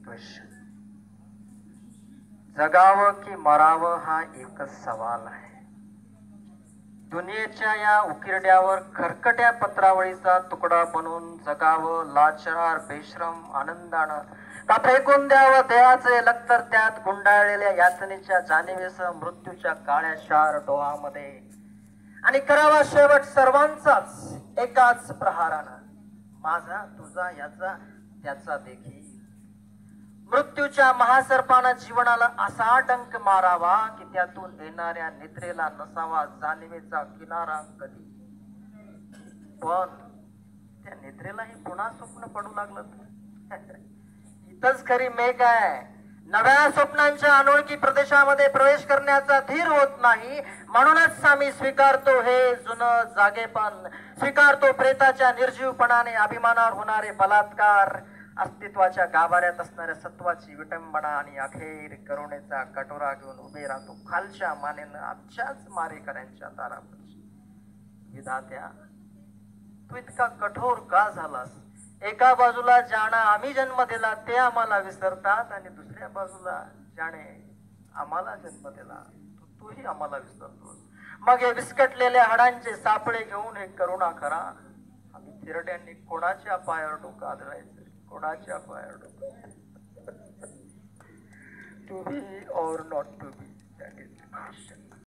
Question. जगावं की मरावं हा एकच सवाल आहे. दुनियेच्या या उकिरड्यावर खरकट्या पत्रावळीचा तुकडा बनून जगावं लाचार बेश्रम आनंदानं, का फेकून द्यावं देहाचे लक्तर त्यात गुंडाळलेल्या यातनेच्या जाणीवेसह मृत्यूच्या काळ्या शार डोहामध्ये, आणि करावा शेवट सर्वांचाच एकाच प्रहारानं, माझा तुझा याचा त्याचा देखील. मृत्यूच्या महासर्पानं जीवनाला असा डंक मारावा की त्यातून येणाऱ्या निद्रेला नसावा जाणीवेचा किनारा कधी. पण त्या निद्रेलाही पुन्हा स्वप्न पडू लागलं. इथंच खरी मेघ आहे. नव्या स्वप्नांच्या अनोळखी प्रदेशामध्ये प्रवेश करण्याचा धीर होत नाही. म्हणूनच आम्ही स्वीकारतो हे जुनं जागेपण, स्वीकारतो प्रेताच्या निर्जीवपणाने अभिमानावर होणारे बलात्कार, अस्तित्वाच्या गाभाऱ्यात असणाऱ्या सत्वाची विटंबना, आणि अखेर करुणेचा कटोरा घेऊन उभे राहतो खालच्या मानेनं आमच्याच मारेकऱ्यांच्या दारापाशी. विधात्या, तू इतका कठोर का झालास? एका बाजूला ज्यानं आम्ही जन्म दिला ते आम्हाला विसरतात, आणि दुसऱ्या बाजूला ज्याने आम्हाला जन्म दिला तोही आम्हाला विसरतो. मग हे विस्कटलेल्या हाडांचे सापळे घेऊन हे करुणा करा. आम्ही थिरड्यांनी कोणाच्या पायावर डोकं आदळायचं? कोणाच्या पायावर डोकं? To be or not to be, that is the question.